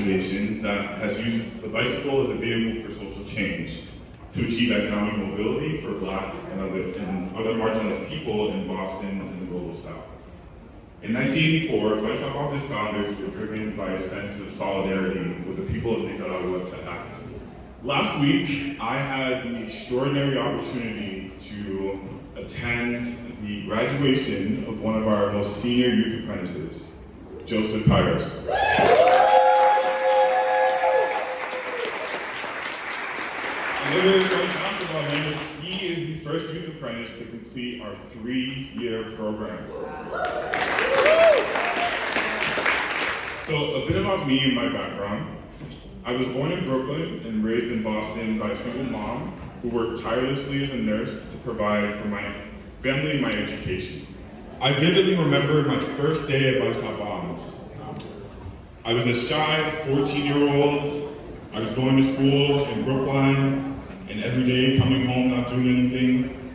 organization that has used the bicycle as a vehicle for social change to achieve economic mobility for Black and other marginalized people in Boston and the Global South. In 1984, Bike Stop Bombs' founders were driven by a sense of solidarity with the people of Nicaragua to act. Last week, I had the extraordinary opportunity to attend the graduation of one of our most senior youth apprentices, Joseph Pyros. And what really talks about him is he is the first youth apprentice to complete our 3-year program. So a bit about me and my background. I was born in Brooklyn and raised in Boston by a single mom who worked tirelessly as a nurse to provide for my family and my education. I vividly remember my first day at Bike Stop Bombs. I was a shy 14-year-old. I was going to school in Brooklyn and every day coming home not doing anything.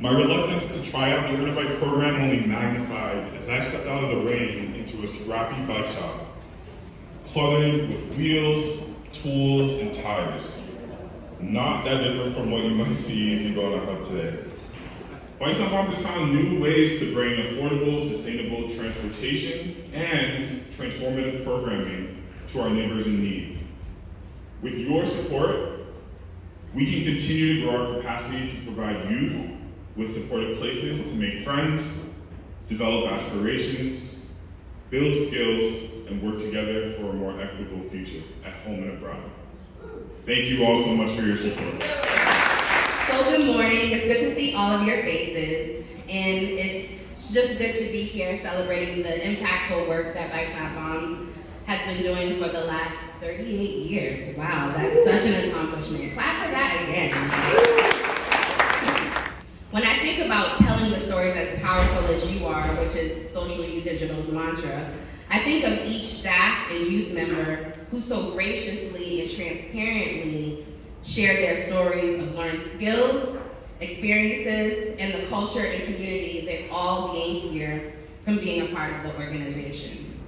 My reluctance to try out the Unified program only magnified as I stepped out of the rain into a scrappy bike shop, cluttered with wheels, tools, and tires. Not that different from what you might see if you go on a hub today. Bike Stop Bombs has found new ways to bring affordable, sustainable transportation and transformative programming to our neighbors in need. With your support, we can continue to grow our capacity to provide youth with supportive places to make friends, develop aspirations, build skills, and work together for a more equitable future at home and abroad. Thank you all so much for your support. So good morning, it's good to see all of your faces, and it's just good to be here celebrating the impactful work that Bike Stop Bombs has been doing for the last 38 years. Wow, that's such an accomplishment. Clap for that again. When I think about telling the stories as powerful as you are, which is Social U Digital's mantra, I think of each staff and youth member who so graciously and transparently shared their stories of learned skills, experiences, and the culture and community they've all gained here from being a part of the organization.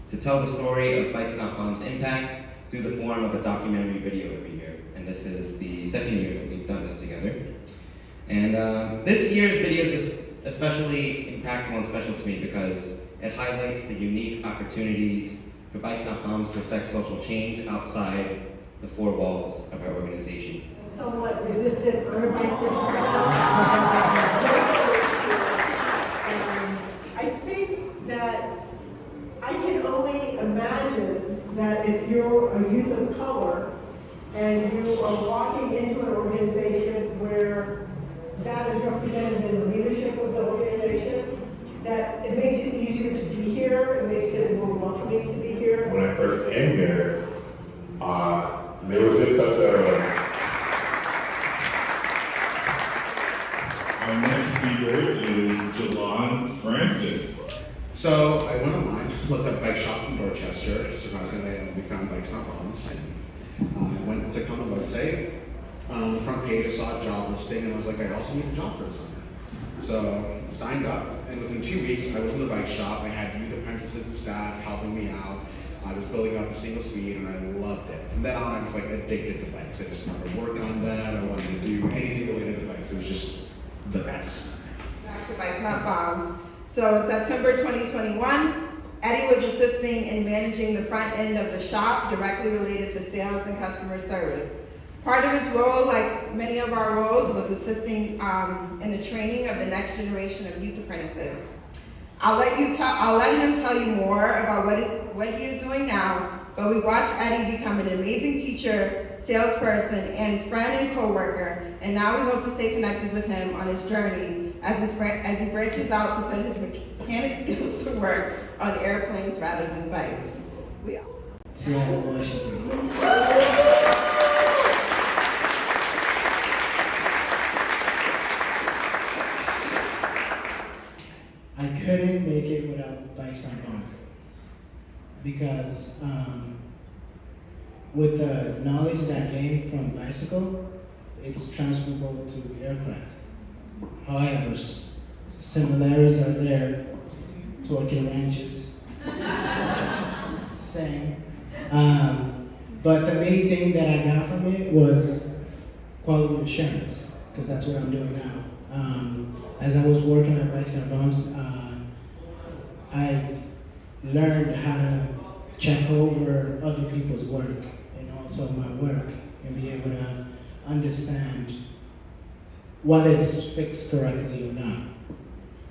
To tell the story of Bike Stop Bombs' impact through the form of a documentary video every year. And this is the second year that we've done this together. And this year's video is especially impactful and special to me because it highlights the unique opportunities for Bike Stop Bombs to affect social change outside the four walls of our organization. Somewhat resistant urban I think that I can only imagine that if you're a youth of color and you are walking into an organization where that is represented in the leadership of the organization, that it makes it easier to be here, it makes it more welcoming to be here. When I first came here, there was just such a... Our next speaker is Devine Francis. So I went online, looked up bike shops in Dorchester. Surprisingly, we found Bike Stop Bombs. I went and clicked on the website. On the front page, I saw a job listing, and I was like, I also need a job for the summer. So signed up, and within 2 weeks, I was in the bike shop. I had youth apprentices and staff helping me out. I was building up the single speed, and I loved it. From then on, I was like addicted to bikes. I just wanted to work on that. I wanted to do anything related to bikes. It was just the best. Back to Bike Stop Bombs. So in September 2021, Eddie was assisting in managing the front end of the shop directly related to sales and customer service. Part of his role, like many of our roles, was assisting in the training of the next generation of youth apprentices. I'll let him tell you more about what he is doing now, but we watched Eddie become an amazing teacher, salesperson, and friend and co-worker, and now we hope to stay connected with him on his journey as he branches out to put his mechanic skills to work on airplanes rather than bikes. Seattle, Washington. I couldn't make it without Bike Stop Bombs because with the knowledge that I gained from bicycle, it's transferable to aircraft. However, similarities are there, torquing wrenches, same. But the main thing that I got from it was quality assurance, because that's what I'm doing now. As I was working at Bikes Not Bumps, I learned how to check over other people's work and also my work and be able to understand whether it's fixed correctly or not,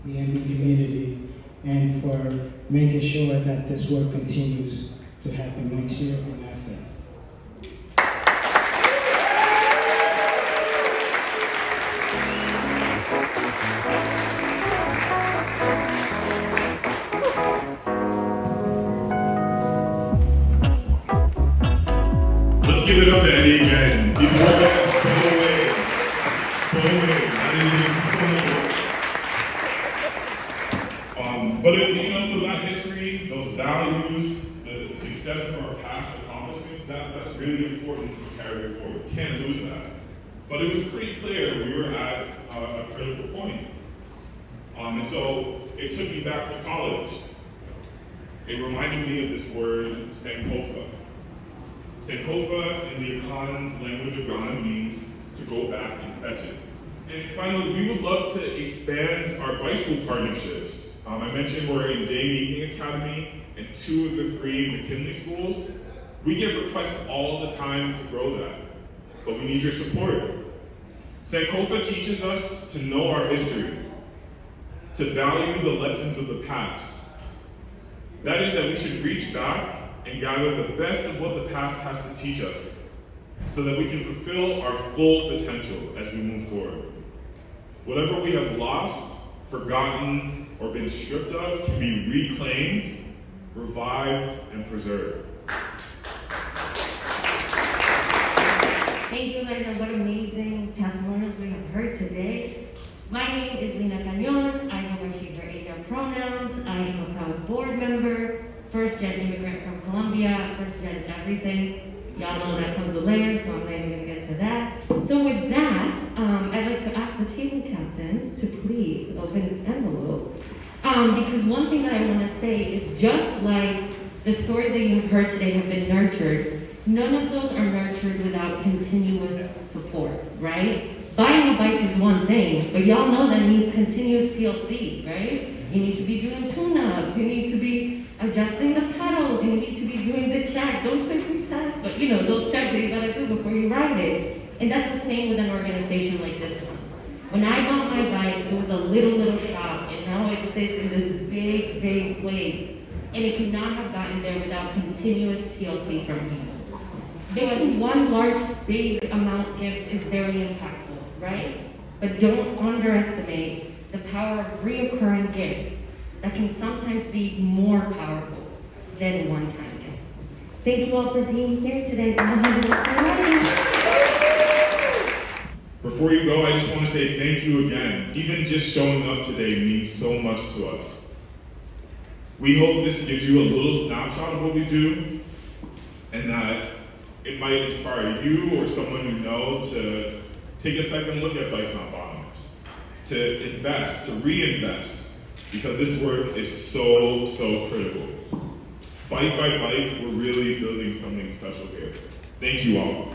the MB community, and for making sure that this work continues to happen next year and after. Let's give it up to Eddie again. Before that, but so that history, those values, the success of our past accomplishments, that's really important to carry forward. We can't lose that. But it was pretty clear we were at a critical point. And so it took me back to college. It reminded me of this word, Sankofa. Sankofa in the Akan language of Ghana means to go back and fetch it. And finally, we would love to expand our bicycle partnerships. I mentioned we're in Day Evening Academy and 2 of the 3 McKinley schools. We get requests all the time to grow that, but we need your support. Sankofa teaches us to know our history, to value the lessons of the past. That is that we should reach back and gather the best of what the past has to teach us so that we can fulfill our full potential as we move forward. Whatever we have lost, forgotten, or been stripped of can be reclaimed, revived, and preserved. Thank you, Elijah. What amazing testimonials we have heard today. My name is Lina Cañon. I go by she, her, age, and pronouns. I am a proud board member, first-gen immigrant from Colombia, first-gen everything. Y'all know that comes with layers, so I'm not even gonna get to that. So with that, I'd like to ask the table captains to please open envelopes. Because one thing that I wanna say is just like the stories that you have heard today have been nurtured, none of those are nurtured without continuous support, right? Buying a bike is one thing, but y'all know that needs continuous TLC, right? You need to be doing tune-ups, you need to be adjusting the pedals, you need to be doing the check, don't quickly test, but those checks that you gotta do before you ride it. And that's the same with an organization like this one. When I bought my bike, it was a little shop, and now it sits in this big place. And it could not have gotten there without continuous TLC from people. Doing one large, big amount gift is very impactful, right? But don't underestimate the power of reoccurring gifts that can sometimes be more powerful than one-time gifts. Thank you all for being here today. Before you go, I just want to say thank you again. Even just showing up today means so much to us. We hope this gives you a little snapshot of what we do, and that it might inspire you or someone you know to take a second look at Bikes Not Bottoms, to invest, to reinvest, because this work is so critical. Bike by bike, we're really building something special here. Thank you all.